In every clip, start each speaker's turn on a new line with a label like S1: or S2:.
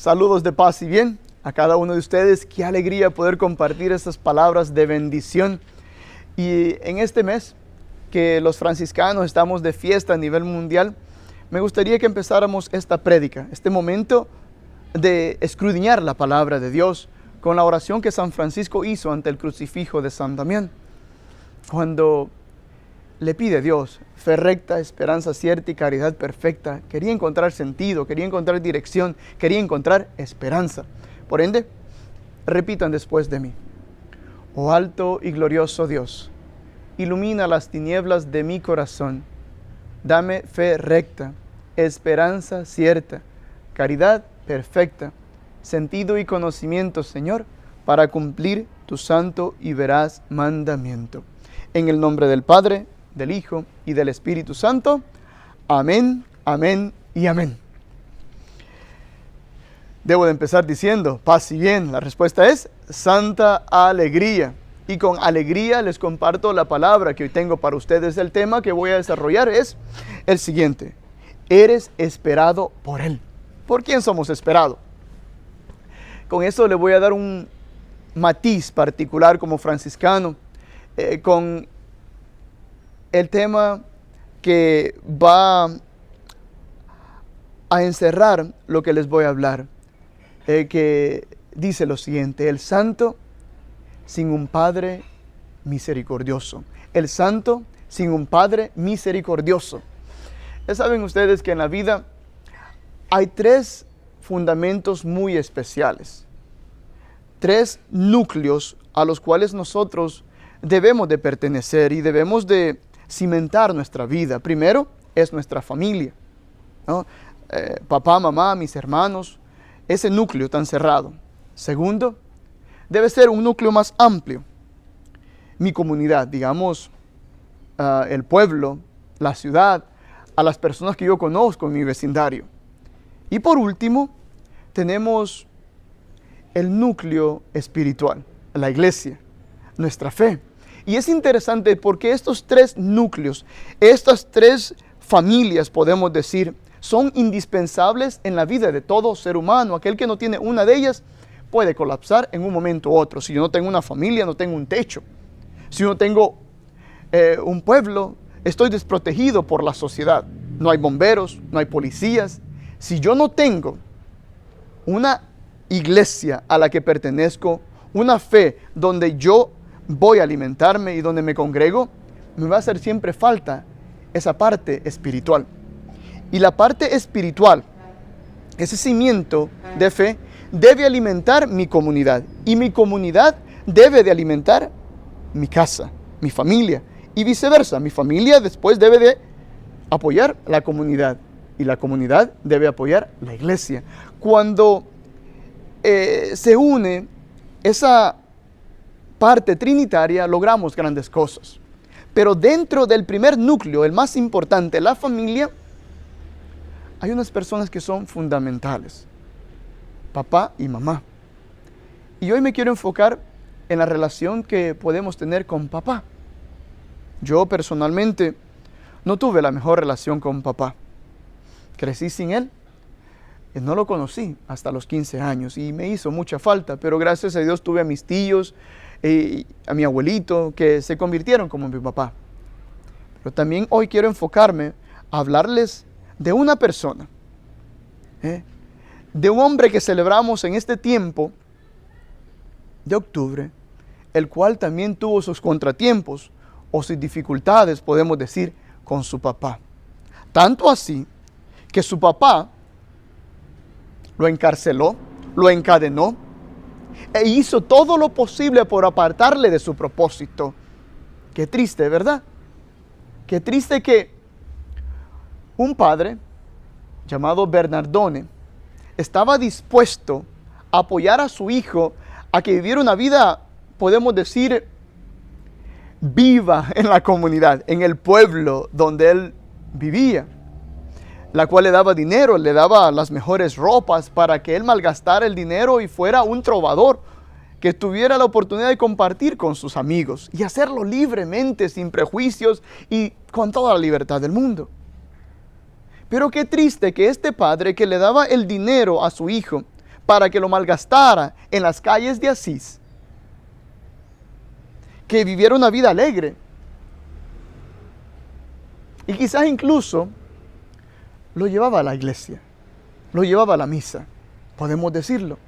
S1: Saludos de paz y bien a cada uno de ustedes. Qué alegría poder compartir estas palabras de bendición. Y en este mes que los franciscanos estamos de fiesta a nivel mundial, me gustaría que empezáramos esta prédica, este momento de escudriñar la palabra de Dios con la oración que San Francisco hizo ante el crucifijo de San Damián, cuando le pide a Dios fe recta, esperanza cierta y caridad perfecta. Quería encontrar sentido, quería encontrar dirección, quería encontrar esperanza. Por ende, repitan después de mí: oh alto y glorioso Dios, ilumina las tinieblas de mi corazón, dame fe recta, esperanza cierta, caridad perfecta, sentido y conocimiento, Señor, para cumplir tu santo y veraz mandamiento. En el nombre del Padre, del Hijo y del Espíritu Santo. Amén, amén y amén. Debo de empezar diciendo, paz y bien. La respuesta es santa alegría. Y con alegría les comparto la palabra que hoy tengo para ustedes. El tema que voy a desarrollar es el siguiente: eres esperado por Él. ¿Por quién somos esperados? Con eso le voy a dar un matiz particular como franciscano, con el tema que va a encerrar lo que les voy a hablar, que dice lo siguiente: el santo sin un Padre misericordioso. El santo sin un Padre misericordioso. Ya saben ustedes que en la vida hay tres fundamentos muy especiales, tres núcleos a los cuales nosotros debemos de pertenecer y debemos de cimentar nuestra vida. Primero es nuestra familia, ¿no? Papá, mamá, mis hermanos, ese núcleo tan cerrado. Segundo, debe ser un núcleo más amplio, mi comunidad, digamos, el pueblo, la ciudad, a las personas que yo conozco en mi vecindario. Y por último, tenemos el núcleo espiritual, la iglesia, nuestra fe. Y es interesante porque estos tres núcleos, estas tres familias, podemos decir, son indispensables en la vida de todo ser humano. Aquel que no tiene una de ellas puede colapsar en un momento u otro. Si yo no tengo una familia, no tengo un techo. Si yo no tengo un pueblo, estoy desprotegido por la sociedad. No hay bomberos, no hay policías. Si yo no tengo una iglesia a la que pertenezco, una fe donde yo voy a alimentarme y donde me congrego, me va a hacer siempre falta esa parte espiritual. Y la parte espiritual, ese cimiento de fe, debe alimentar mi comunidad. Y mi comunidad debe de alimentar mi casa, mi familia. Y viceversa, mi familia después debe de apoyar la comunidad. Y la comunidad debe apoyar la iglesia. Cuando se une esa parte trinitaria, logramos grandes cosas. Pero dentro del primer núcleo, el más importante, la familia, hay unas personas que son fundamentales: papá y mamá. Y hoy me quiero enfocar en la relación que podemos tener con papá. Yo personalmente no tuve la mejor relación con papá. Crecí sin él. No lo conocí hasta los 15 años y me hizo mucha falta, pero gracias a Dios tuve a mis tíos, a mi abuelito, que se convirtieron como mi papá. Pero también hoy quiero enfocarme a hablarles de una persona, de un hombre que celebramos en este tiempo de octubre, el cual también tuvo sus contratiempos o sus dificultades, podemos decir, con su papá. Tanto así que su papá lo encarceló, lo encadenó e hizo todo lo posible por apartarle de su propósito. Qué triste, ¿verdad? Qué triste que un padre llamado Bernardone estaba dispuesto a apoyar a su hijo a que viviera una vida, podemos decir, viva en la comunidad, en el pueblo donde él vivía, la cual le daba dinero, le daba las mejores ropas para que él malgastara el dinero y fuera un trovador, que tuviera la oportunidad de compartir con sus amigos y hacerlo libremente, sin prejuicios y con toda la libertad del mundo. Pero qué triste que este padre que le daba el dinero a su hijo para que lo malgastara en las calles de Asís, que viviera una vida alegre. Y quizás incluso lo llevaba a la iglesia, lo llevaba a la misa, podemos decirlo.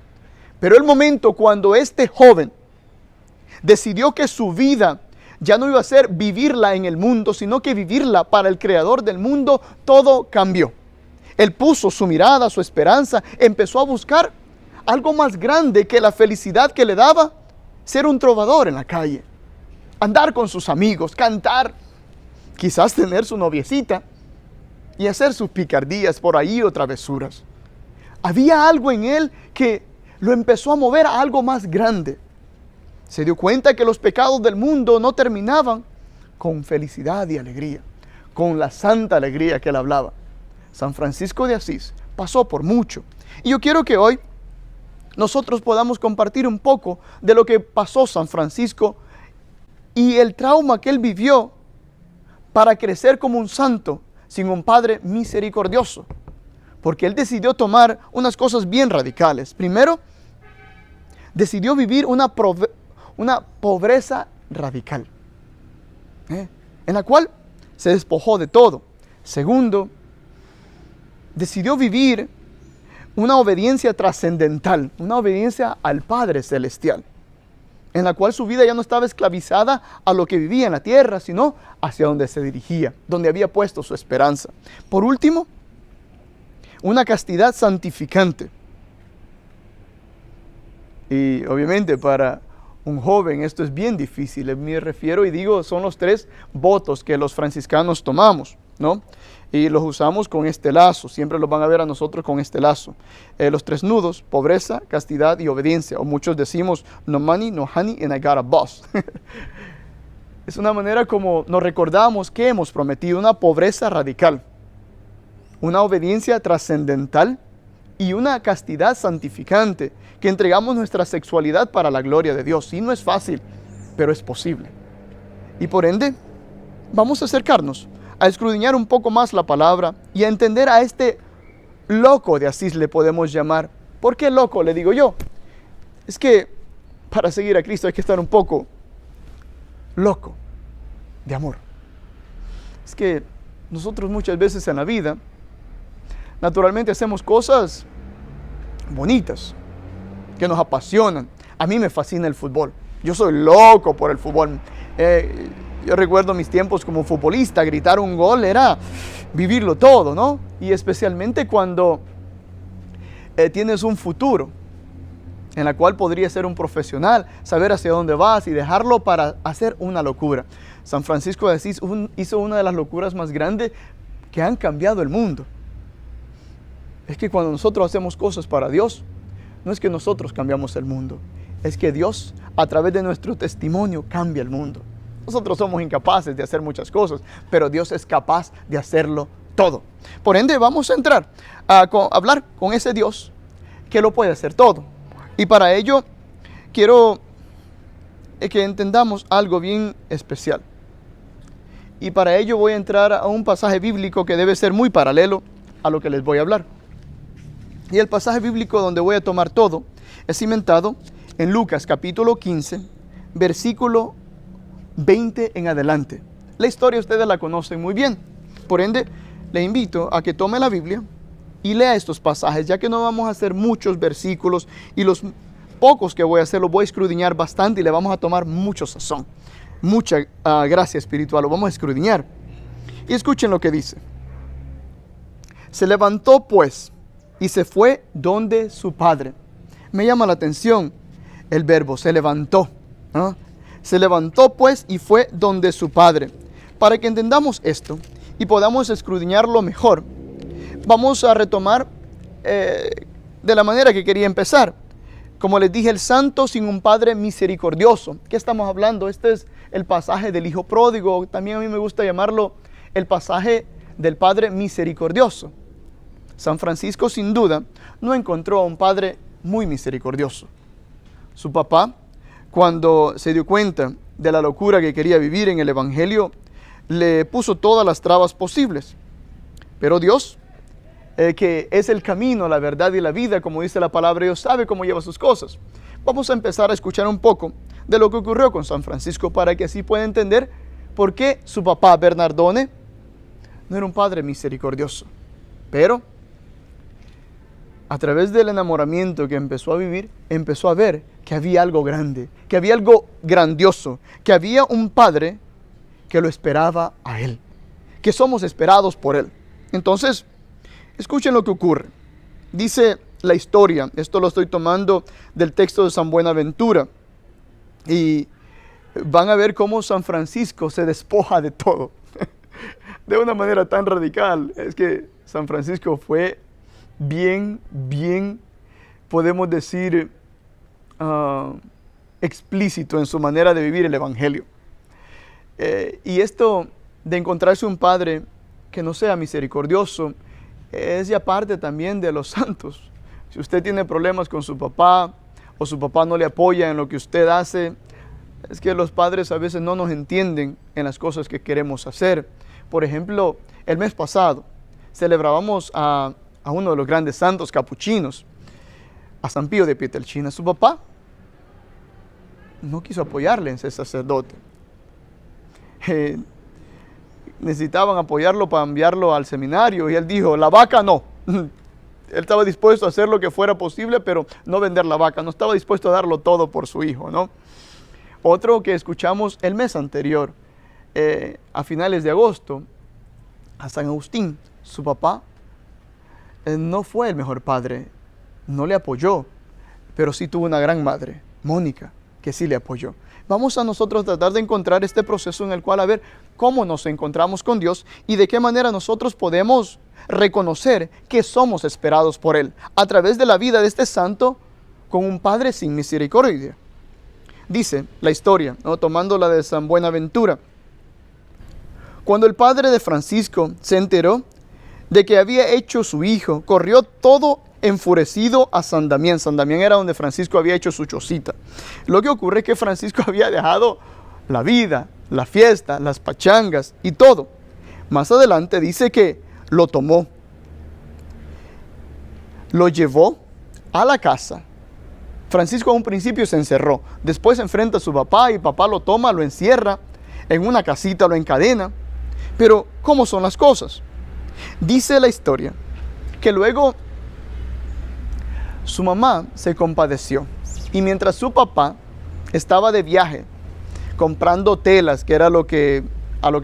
S1: Pero el momento cuando este joven decidió que su vida ya no iba a ser vivirla en el mundo, sino que vivirla para el Creador del mundo, todo cambió. Él puso su mirada, su esperanza, empezó a buscar algo más grande que la felicidad que le daba ser un trovador en la calle, andar con sus amigos, cantar, quizás tener su noviecita y hacer sus picardías por ahí o travesuras. Había algo en él que lo empezó a mover a algo más grande. Se dio cuenta que los pecados del mundo no terminaban con felicidad y alegría, con la santa alegría que él hablaba. San Francisco de Asís pasó por mucho. Y yo quiero que hoy nosotros podamos compartir un poco de lo que pasó San Francisco y el trauma que él vivió para crecer como un santo sin un padre misericordioso. Porque él decidió tomar unas cosas bien radicales. Primero, decidió vivir una pobreza radical, en la cual se despojó de todo. Segundo, decidió vivir una obediencia trascendental, una obediencia al Padre Celestial, en la cual su vida ya no estaba esclavizada a lo que vivía en la tierra, sino hacia donde se dirigía, donde había puesto su esperanza. Por último, una castidad santificante. Y obviamente para un joven esto es bien difícil. Me refiero y digo, son los 3 votos que los franciscanos tomamos, ¿no? Y los usamos con este lazo, siempre los van a ver a nosotros con este lazo. Los 3 nudos: pobreza, castidad y obediencia. O muchos decimos, no money, no honey, and I got a boss. Es una manera como nos recordamos que hemos prometido una pobreza radical, una obediencia trascendental y una castidad santificante, que entregamos nuestra sexualidad para la gloria de Dios. Sí, no es fácil, pero es posible. Y por ende, vamos a acercarnos a escudriñar un poco más la palabra y a entender a este loco de Asís, le podemos llamar. ¿Por qué loco? Le digo yo. Es que para seguir a Cristo hay que estar un poco loco de amor. Es que nosotros muchas veces en la vida, naturalmente hacemos cosas bonitas, que nos apasionan. A mí me fascina el fútbol. Yo soy loco por el fútbol. Yo recuerdo mis tiempos como futbolista, gritar un gol era vivirlo todo, ¿no? Y especialmente cuando tienes un futuro en la cual podría ser un profesional, saber hacia dónde vas y dejarlo para hacer una locura. San Francisco de Asís hizo una de las locuras más grandes que han cambiado el mundo. Es que cuando nosotros hacemos cosas para Dios, no es que nosotros cambiamos el mundo, es que Dios, a través de nuestro testimonio, cambia el mundo. Nosotros somos incapaces de hacer muchas cosas, pero Dios es capaz de hacerlo todo. Por ende, vamos a entrar a hablar con ese Dios que lo puede hacer todo. Y para ello, quiero que entendamos algo bien especial. Y para ello voy a entrar a un pasaje bíblico que debe ser muy paralelo a lo que les voy a hablar. Y el pasaje bíblico donde voy a tomar todo es cimentado en Lucas capítulo 15, versículo 20 en adelante. La historia ustedes la conocen muy bien. Por ende, le invito a que tome la Biblia y lea estos pasajes, ya que no vamos a hacer muchos versículos y los pocos que voy a hacer los voy a escudriñar bastante y le vamos a tomar mucho sazón, mucha gracia espiritual, lo vamos a escudriñar. Y escuchen lo que dice. Se levantó pues y se fue donde su padre. Me llama la atención el verbo, se levantó, ¿no? Se levantó pues y fue donde su padre. Para que entendamos esto y podamos escudriñarlo mejor, vamos a retomar de la manera que quería empezar. Como les dije, el santo sin un padre misericordioso. ¿Qué estamos hablando? Este es el pasaje del hijo pródigo. También a mí me gusta llamarlo el pasaje del padre misericordioso. San Francisco, sin duda, no encontró a un padre muy misericordioso. Su papá, cuando se dio cuenta de la locura que quería vivir en el Evangelio, le puso todas las trabas posibles. Pero Dios, que es el camino, la verdad y la vida, como dice la palabra, Dios sabe cómo lleva sus cosas. Vamos a empezar a escuchar un poco de lo que ocurrió con San Francisco para que así pueda entender por qué su papá Bernardone no era un padre misericordioso. Pero a través del enamoramiento que empezó a vivir, empezó a ver que había algo grande, que había algo grandioso, que había un padre que lo esperaba a él, que somos esperados por él. Entonces, escuchen lo que ocurre. Dice la historia, esto lo estoy tomando del texto de San Buenaventura, y van a ver cómo San Francisco se despoja de todo, de una manera tan radical. Es que San Francisco fue bien, podemos decir, explícito en su manera de vivir el Evangelio. Y esto de encontrarse un padre que no sea misericordioso es ya parte también de los santos. Si usted tiene problemas con su papá o su papá no le apoya en lo que usted hace, es que los padres a veces no nos entienden en las cosas que queremos hacer. Por ejemplo, el mes pasado celebrábamos a uno de los grandes santos capuchinos, a San Pío de Pietrelcina. Su papá no quiso apoyarle en ser sacerdote. Necesitaban apoyarlo para enviarlo al seminario y él dijo, la vaca no. Él estaba dispuesto a hacer lo que fuera posible, pero no vender la vaca. No estaba dispuesto a darlo todo por su hijo, ¿no? Otro que escuchamos el mes anterior, a finales de agosto, a San Agustín. Su papá no fue el mejor padre, no le apoyó, pero sí tuvo una gran madre, Mónica, que sí le apoyó. Vamos a nosotros tratar de encontrar este proceso en el cual a ver cómo nos encontramos con Dios y de qué manera nosotros podemos reconocer que somos esperados por Él a través de la vida de este santo con un padre sin misericordia. Dice la historia, ¿no?, tomando la de San Buenaventura. Cuando el padre de Francisco se enteró de que había hecho su hijo, corrió todo enfurecido a San Damián. San Damián era donde Francisco había hecho su chocita. Lo que ocurre es que Francisco había dejado la vida, la fiesta, las pachangas y todo. Más adelante dice que lo tomó, lo llevó a la casa. Francisco a un principio se encerró, después se enfrenta a su papá y papá lo toma, lo encierra en una casita, lo encadena. Pero, ¿cómo son las cosas? Dice la historia que luego su mamá se compadeció y mientras su papá estaba de viaje comprando telas, que era a lo que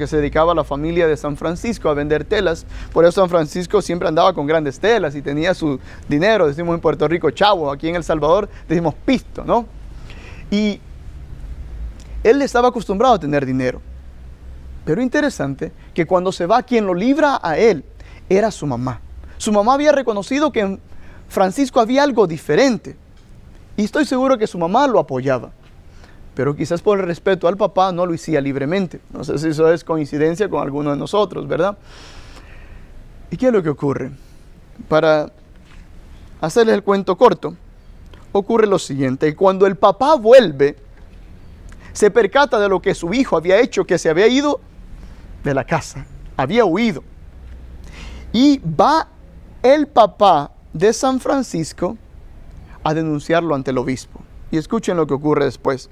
S1: se dedicaba la familia de San Francisco, a vender telas. Por eso San Francisco siempre andaba con grandes telas y tenía su dinero, decimos en Puerto Rico chavo, aquí en El Salvador decimos pisto, ¿no? Y él estaba acostumbrado a tener dinero. Pero interesante que cuando se va, quien lo libra a él era su mamá. Su mamá había reconocido que en Francisco había algo diferente. Y estoy seguro que su mamá lo apoyaba. Pero quizás por el respeto al papá no lo hacía libremente. No sé si eso es coincidencia con alguno de nosotros, ¿verdad? ¿Y qué es lo que ocurre? Para hacerles el cuento corto, ocurre lo siguiente. Cuando el papá vuelve, se percata de lo que su hijo había hecho, que se había ido de la casa, había huido. Y va el papá de San Francisco a denunciarlo ante el obispo. Y escuchen lo que ocurre después.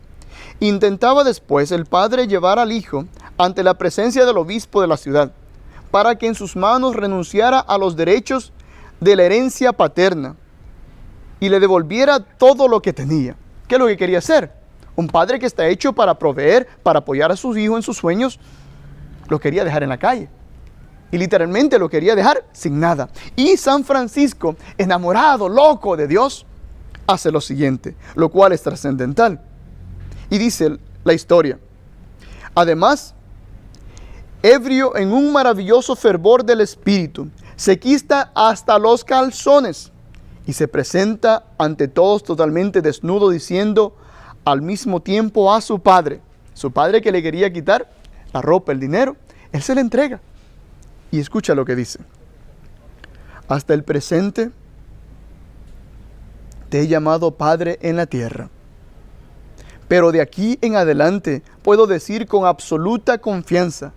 S1: Intentaba después el padre llevar al hijo ante la presencia del obispo de la ciudad, para que en sus manos renunciara a los derechos de la herencia paterna y le devolviera todo lo que tenía. ¿Qué es lo que quería hacer? Un padre que está hecho para proveer, para apoyar a sus hijos en sus sueños, lo quería dejar en la calle. Y literalmente lo quería dejar sin nada. Y San Francisco, enamorado, loco de Dios, hace lo siguiente, lo cual es trascendental. Y dice la historia: además, ebrio en un maravilloso fervor del espíritu, se quita hasta los calzones y se presenta ante todos totalmente desnudo, diciendo al mismo tiempo a su padre que le quería quitar la ropa, el dinero, él se le entrega. Y escucha lo que dice: hasta el presente te he llamado Padre en la tierra, pero de aquí en adelante puedo decir con absoluta confianza: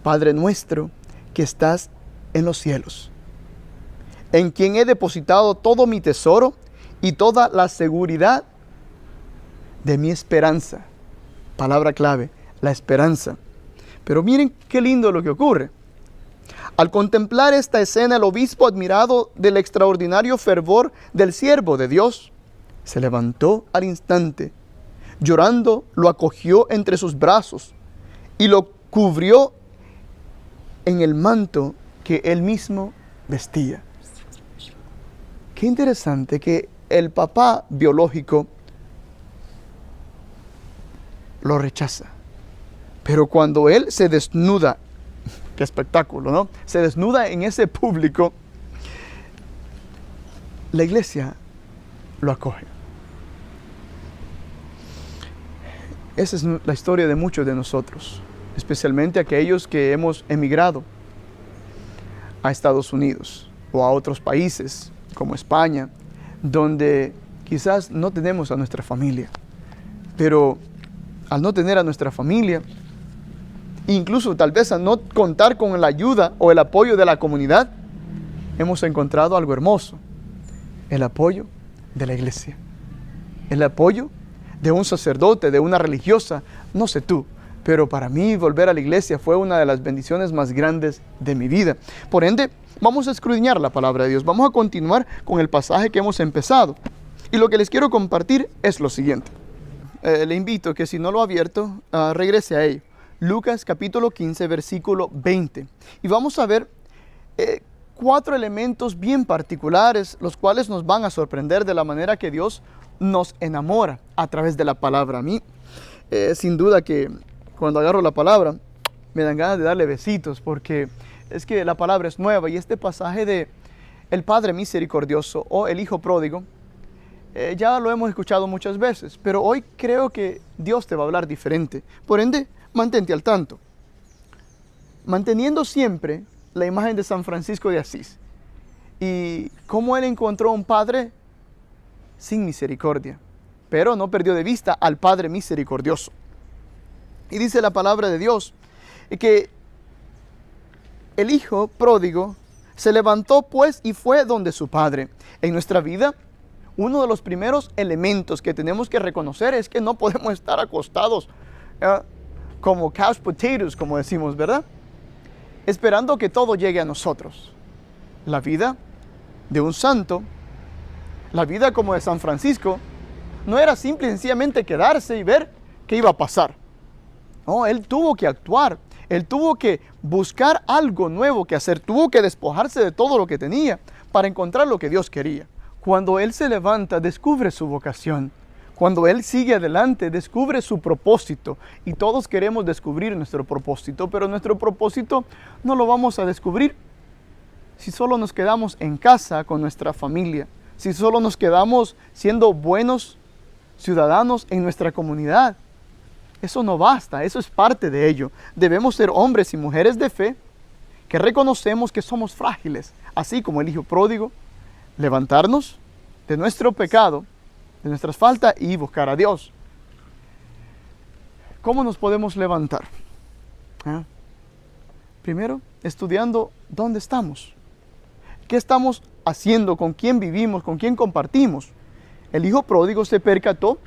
S1: Padre nuestro que estás en los cielos. en quien he depositado todo mi tesoro y toda la seguridad de mi esperanza. Palabra clave, la esperanza. Pero miren qué lindo lo que ocurre. Al contemplar esta escena, el obispo, admirado del extraordinario fervor del siervo de Dios, se levantó al instante. Llorando, lo acogió entre sus brazos y lo cubrió en el manto que él mismo vestía. Qué interesante que el papá biológico lo rechaza. Pero cuando él se desnuda, qué espectáculo, ¿no? Se desnuda en ese público, la iglesia lo acoge. Esa es la historia de muchos de nosotros, especialmente aquellos que hemos emigrado a Estados Unidos o a otros países como España, donde quizás no tenemos a nuestra familia, pero al no tener a nuestra familia, incluso tal vez al no contar con la ayuda o el apoyo de la comunidad, hemos encontrado algo hermoso: el apoyo de la iglesia, el apoyo de un sacerdote, de una religiosa. No sé tú, pero para mí volver a la iglesia fue una de las bendiciones más grandes de mi vida. Por ende, vamos a escudriñar la palabra de Dios. Vamos a continuar con el pasaje que hemos empezado. Y lo que les quiero compartir es lo siguiente. Le invito que si no lo ha abierto, regrese a ello. Lucas capítulo 15, versículo 20. Y vamos a ver 4 elementos bien particulares, los cuales nos van a sorprender de la manera que Dios nos enamora a través de la palabra. A mí, sin duda que cuando agarro la palabra, me dan ganas de darle besitos, porque es que la palabra es nueva. Y este pasaje de el Padre misericordioso o el Hijo pródigo, ya lo hemos escuchado muchas veces, pero hoy creo que Dios te va a hablar diferente. Por ende, mantente al tanto, manteniendo siempre la imagen de San Francisco de Asís y cómo él encontró un Padre sin misericordia, pero no perdió de vista al Padre misericordioso. Y dice la palabra de Dios que el Hijo pródigo se levantó pues y fue donde su Padre. En nuestra vida, uno de los primeros elementos que tenemos que reconocer es que no podemos estar acostados como couch potatoes, como decimos, ¿verdad? Esperando que todo llegue a nosotros. La vida de un santo, la vida como de San Francisco, no era simple y sencillamente quedarse y ver qué iba a pasar. No, él tuvo que actuar, él tuvo que buscar algo nuevo que hacer, tuvo que despojarse de todo lo que tenía para encontrar lo que Dios quería. Cuando él se levanta, descubre su vocación. Cuando él sigue adelante, descubre su propósito. Y todos queremos descubrir nuestro propósito, pero nuestro propósito no lo vamos a descubrir si solo nos quedamos en casa con nuestra familia, si solo nos quedamos siendo buenos ciudadanos en nuestra comunidad. Eso no basta, eso es parte de ello. Debemos ser hombres y mujeres de fe que reconocemos que somos frágiles, así como el Hijo pródigo, levantarnos de nuestro pecado, de nuestras faltas y buscar a Dios. ¿Cómo nos podemos levantar? Primero, estudiando dónde estamos. ¿Qué estamos haciendo? ¿Con quién vivimos? ¿Con quién compartimos? El Hijo pródigo se percató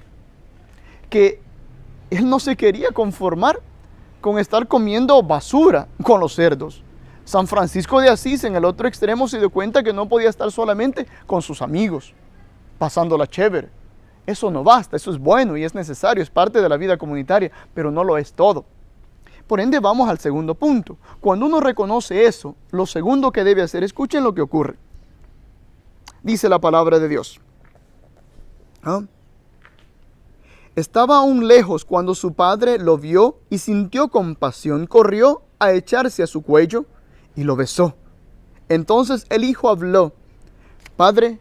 S1: que él no se quería conformar con estar comiendo basura con los cerdos. San Francisco de Asís, en el otro extremo, se dio cuenta que no podía estar solamente con sus amigos, pasándola chévere. Eso no basta, eso es bueno y es necesario, es parte de la vida comunitaria, pero no lo es todo. Por ende, vamos al segundo punto. Cuando uno reconoce eso, lo segundo que debe hacer, escuchen lo que ocurre. Dice la palabra de Dios. Estaba aún lejos cuando su padre lo vio y sintió compasión, corrió a echarse a su cuello y lo besó. Entonces el hijo habló: Padre,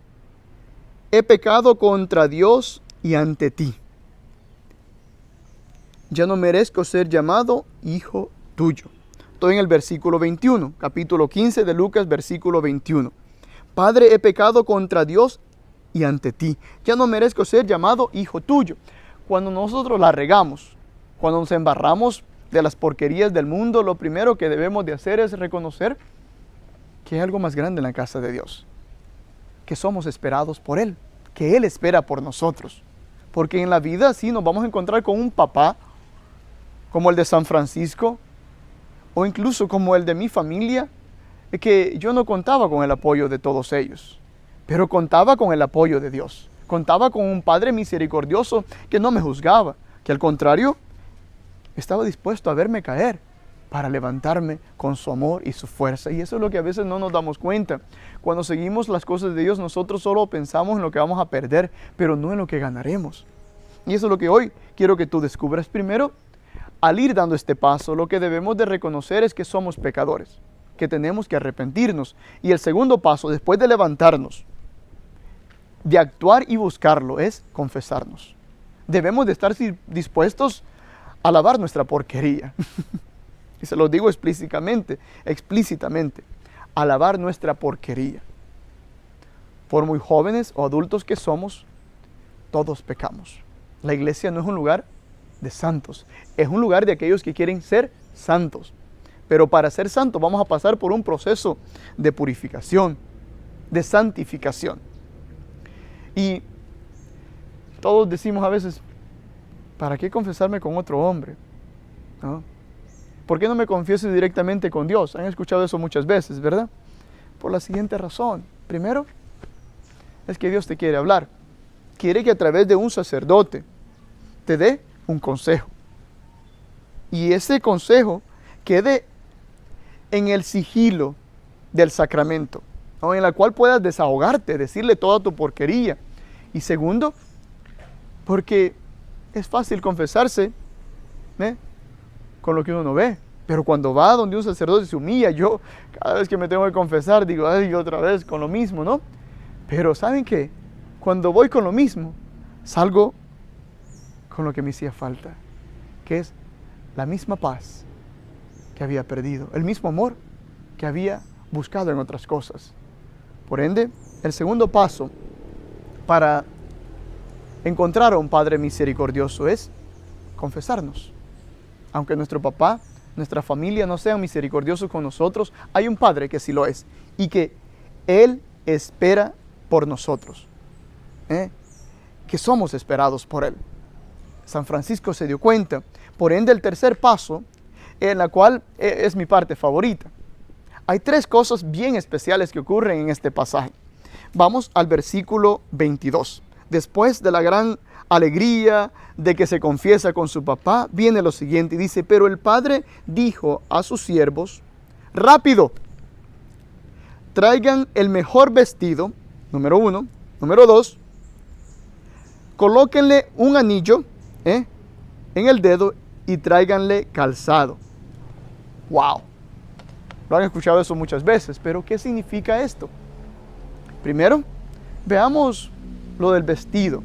S1: he pecado contra Dios y ante ti. Ya no merezco ser llamado hijo tuyo. Estoy en el versículo 21, capítulo 15 de Lucas, versículo 21. Padre, he pecado contra Dios y ante ti. Ya no merezco ser llamado hijo tuyo. Cuando nosotros la regamos, cuando nos embarramos de las porquerías del mundo, lo primero que debemos de hacer es reconocer que hay algo más grande en la casa de Dios. que somos esperados por Él, que Él espera por nosotros. Porque en la vida sí nos vamos a encontrar con un papá, como el de San Francisco, o incluso como el de mi familia, que yo no contaba con el apoyo de todos ellos, pero contaba con el apoyo de Dios. Contaba con un Padre misericordioso que no me juzgaba, que al contrario, estaba dispuesto a verme caer para levantarme con su amor y su fuerza. Y eso es lo que a veces no nos damos cuenta. Cuando seguimos las cosas de Dios, nosotros solo pensamos en lo que vamos a perder, pero no en lo que ganaremos. Y eso es lo que hoy quiero que tú descubras. Primero, al ir dando este paso, lo que debemos de reconocer es que somos pecadores, que tenemos que arrepentirnos. Y el segundo paso, después de levantarnos, de actuar y buscarlo, es confesarnos. Debemos de estar dispuestos a lavar nuestra porquería. Y se lo digo explícitamente, a lavar nuestra porquería. Por muy jóvenes o adultos que somos, todos pecamos. La iglesia no es un lugar de santos, es un lugar de aquellos que quieren ser santos. Pero para ser santos vamos a pasar por un proceso de purificación, de santificación. Y todos decimos a veces, ¿para qué confesarme con otro hombre? ¿No? ¿Por qué no me confieso directamente con Dios? Han escuchado eso muchas veces, ¿verdad? Por la siguiente razón. Primero, es que Dios te quiere hablar. Quiere que a través de un sacerdote te dé un consejo. Y ese consejo quede en el sigilo del sacramento, ¿no? En la cual puedas desahogarte, decirle toda tu porquería. Y segundo, porque es fácil confesarse con lo que uno no ve. Pero cuando va donde un sacerdote se humilla, yo cada vez que me tengo que confesar digo, ay, otra vez con lo mismo, ¿no? Pero ¿saben qué? Cuando voy con lo mismo, salgo con lo que me hacía falta, que es la misma paz que había perdido, el mismo amor que había buscado en otras cosas. Por ende, el segundo paso para encontrar a un Padre misericordioso es confesarnos. Aunque nuestro papá, nuestra familia no sean misericordiosos con nosotros, hay un Padre que sí lo es y que Él espera por nosotros, que somos esperados por Él. San Francisco se dio cuenta. Por ende, el tercer paso, en la cual es mi parte favorita. Hay tres cosas bien especiales que ocurren en este pasaje. Vamos al versículo 22. Después de la gran alegría de que se confiesa con su papá, viene lo siguiente y dice, pero el padre dijo a sus siervos, rápido, traigan el mejor vestido, número 1, número 2, colóquenle un anillo en el dedo y tráiganle calzado. ¡Wow! Lo han escuchado eso muchas veces, pero ¿qué significa esto? Primero, veamos lo del vestido.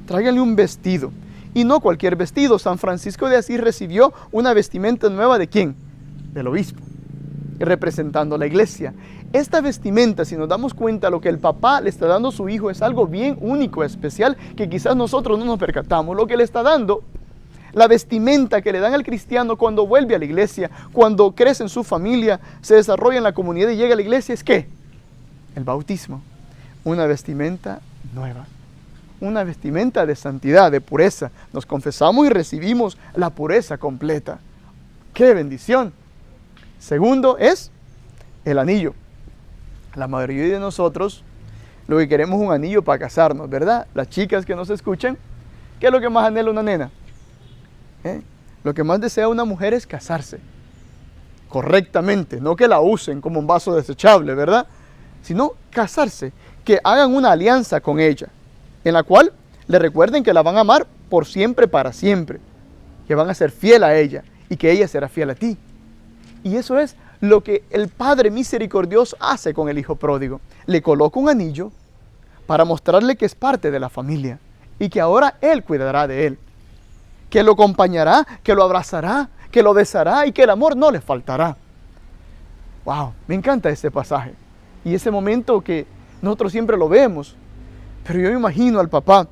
S1: Tráiganle un vestido. Y no cualquier vestido. San Francisco de Asís recibió una vestimenta nueva ¿de quién? Del obispo, representando a la iglesia. Esta vestimenta, si nos damos cuenta, lo que el papá le está dando a su hijo es algo bien único, especial, que quizás nosotros no nos percatamos. Lo que le está dando, la vestimenta que le dan al cristiano cuando vuelve a la iglesia, cuando crece en su familia, se desarrolla en la comunidad y llega a la iglesia, es ¿qué? El bautismo. Una vestimenta nueva. Una vestimenta de santidad, de pureza. Nos confesamos y recibimos la pureza completa. ¡Qué bendición! Segundo es el anillo. La mayoría de nosotros lo que queremos es un anillo para casarnos, ¿verdad? Las chicas que nos escuchan, ¿qué es lo que más anhela una nena? Lo que más desea una mujer es casarse correctamente, no que la usen como un vaso desechable, ¿verdad? Sino casarse, que hagan una alianza con ella, en la cual le recuerden que la van a amar por siempre, para siempre, que van a ser fiel a ella y que ella será fiel a ti. Y eso es lo que el Padre misericordioso hace con el hijo pródigo. Le coloca un anillo para mostrarle que es parte de la familia y que ahora Él cuidará de él, que lo acompañará, que lo abrazará, que lo besará y que el amor no le faltará. ¡Wow! Me encanta este pasaje y ese momento que nosotros siempre lo vemos, pero yo me imagino al papá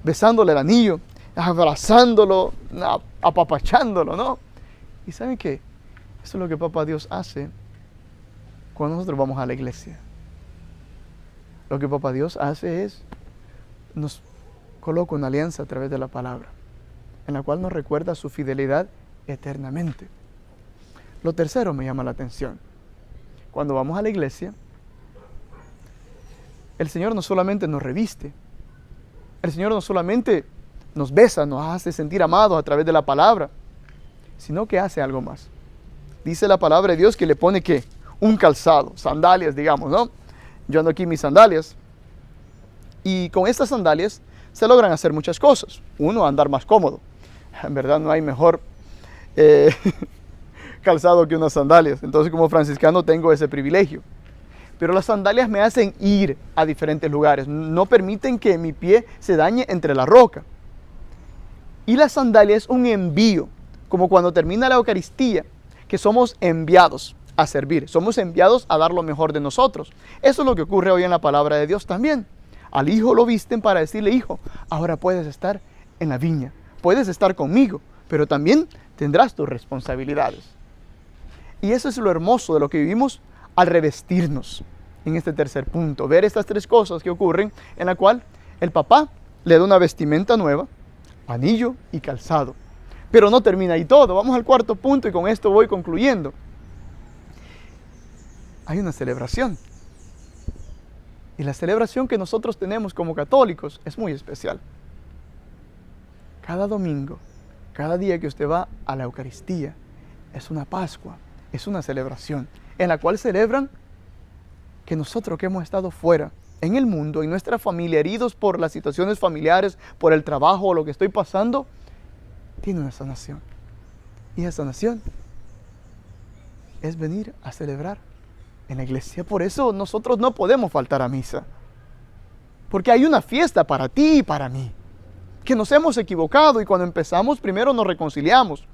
S1: besándole el anillo, abrazándolo, apapachándolo, ¿no? ¿Y saben qué? Eso es lo que Papá Dios hace cuando nosotros vamos a la iglesia. Lo que Papá Dios hace es, nos coloca una alianza a través de la palabra, en la cual nos recuerda su fidelidad eternamente. Lo tercero me llama la atención. Cuando vamos a la iglesia, el Señor no solamente nos reviste, el Señor no solamente nos besa, nos hace sentir amados a través de la palabra, sino que hace algo más. Dice la palabra de Dios que le pone ¿qué? Un calzado, sandalias, digamos, ¿no? Yo ando aquí mis sandalias, y con estas sandalias se logran hacer muchas cosas. Uno, andar más cómodo. En verdad no hay mejor calzado que unas sandalias. Entonces, como franciscano tengo ese privilegio. Pero las sandalias me hacen ir a diferentes lugares. No permiten que mi pie se dañe entre la roca. Y la sandalia es un envío, como cuando termina la Eucaristía, que somos enviados a servir. Somos enviados a dar lo mejor de nosotros. Eso es lo que ocurre hoy en la palabra de Dios también. Al hijo lo visten para decirle: hijo, ahora puedes estar en la viña, puedes estar conmigo, pero también tendrás tus responsabilidades. Y eso es lo hermoso de lo que vivimos al revestirnos en este tercer punto. Ver estas tres cosas que ocurren, en la cual el papá le da una vestimenta nueva, anillo y calzado. Pero no termina ahí todo. Vamos al cuarto punto y con esto voy concluyendo. Hay una celebración. Y la celebración que nosotros tenemos como católicos es muy especial. Cada domingo, cada día que usted va a la Eucaristía, es una Pascua, es una celebración, en la cual celebran que nosotros que hemos estado fuera, en el mundo, en nuestra familia, heridos por las situaciones familiares, por el trabajo o lo que estoy pasando, tiene una sanación. Y esa sanación es venir a celebrar en la iglesia. Por eso nosotros no podemos faltar a misa. Porque hay una fiesta para ti y para mí. Que nos hemos equivocado y cuando empezamos primero nos reconciliamos.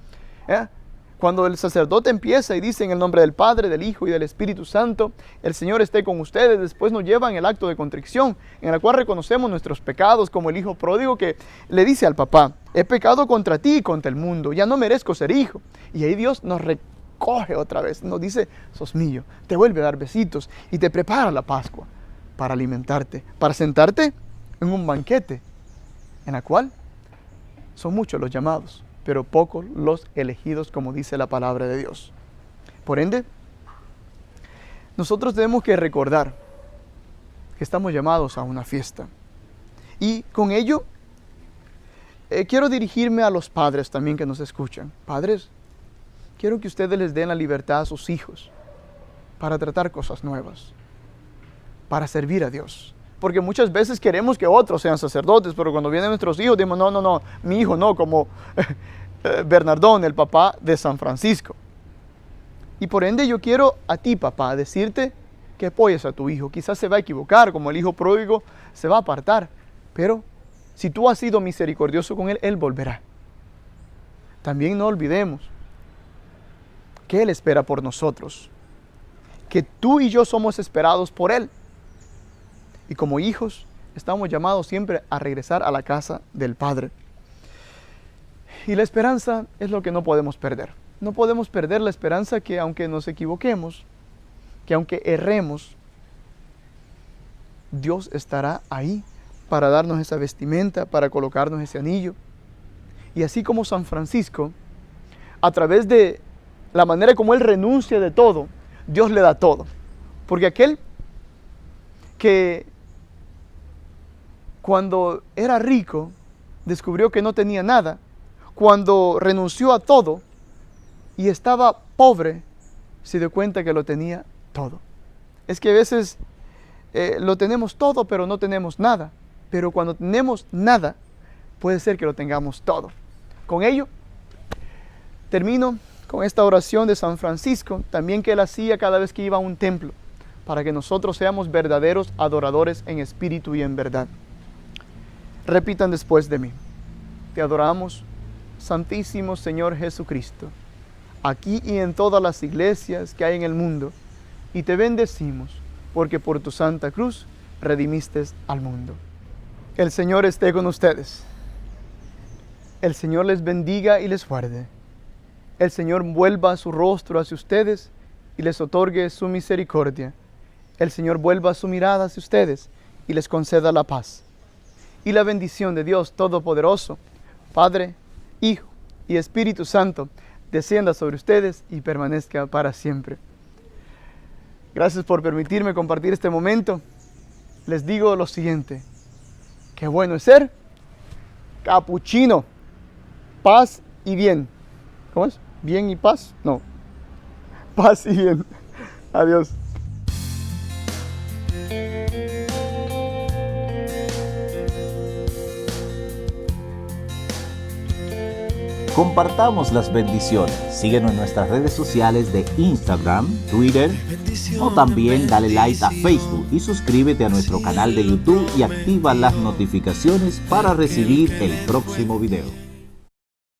S1: Cuando el sacerdote empieza y dice: en el nombre del Padre, del Hijo y del Espíritu Santo, el Señor esté con ustedes. Después nos llevan el acto de contrición, en el cual reconocemos nuestros pecados, como el hijo pródigo que le dice al papá: he pecado contra ti y contra el mundo, ya no merezco ser hijo. Y ahí Dios nos recoge otra vez, nos dice: sos mío, te vuelve a dar besitos y te prepara la Pascua para alimentarte, para sentarte en un banquete, en la cual son muchos los llamados, pero pocos los elegidos, como dice la palabra de Dios. Por ende, nosotros tenemos que recordar que estamos llamados a una fiesta. Y con ello, quiero dirigirme a los padres también que nos escuchan. Padres, quiero que ustedes les den la libertad a sus hijos para tratar cosas nuevas, para servir a Dios. Porque muchas veces queremos que otros sean sacerdotes, pero cuando vienen nuestros hijos, decimos: no, mi hijo no, como Bernardón, el papá de San Francisco. Y por ende yo quiero a ti, papá, decirte que apoyes a tu hijo. Quizás se va a equivocar, como el hijo pródigo se va a apartar, pero si tú has sido misericordioso con él, él volverá. También no olvidemos que él espera por nosotros, que tú y yo somos esperados por él. Y como hijos, estamos llamados siempre a regresar a la casa del Padre. Y la esperanza es lo que no podemos perder. No podemos perder la esperanza que aunque nos equivoquemos, que aunque erremos, Dios estará ahí para darnos esa vestimenta, para colocarnos ese anillo. Y así como San Francisco, a través de la manera como él renuncia de todo, Dios le da todo. Porque aquel que cuando era rico, descubrió que no tenía nada. Cuando renunció a todo y estaba pobre, se dio cuenta que lo tenía todo. Es que a veces lo tenemos todo, pero no tenemos nada. Pero cuando tenemos nada, puede ser que lo tengamos todo. Con ello, termino con esta oración de San Francisco, también que él hacía cada vez que iba a un templo, para que nosotros seamos verdaderos adoradores en espíritu y en verdad. Repitan después de mí: te adoramos, Santísimo Señor Jesucristo, aquí y en todas las iglesias que hay en el mundo, y te bendecimos, porque por tu Santa Cruz redimiste al mundo. El Señor esté con ustedes. El Señor les bendiga y les guarde. El Señor vuelva su rostro hacia ustedes y les otorgue su misericordia. El Señor vuelva su mirada hacia ustedes y les conceda la paz. Y la bendición de Dios Todopoderoso, Padre, Hijo y Espíritu Santo, descienda sobre ustedes y permanezca para siempre. Gracias por permitirme compartir este momento. Les digo lo siguiente: qué bueno es ser capuchino. Paz y bien. ¿Cómo es? ¿Bien y paz? No. Paz y bien. Adiós.
S2: Compartamos las bendiciones. Síguenos en nuestras redes sociales de Instagram, Twitter o también dale like a Facebook y suscríbete a nuestro canal de YouTube y activa las notificaciones para recibir el próximo video.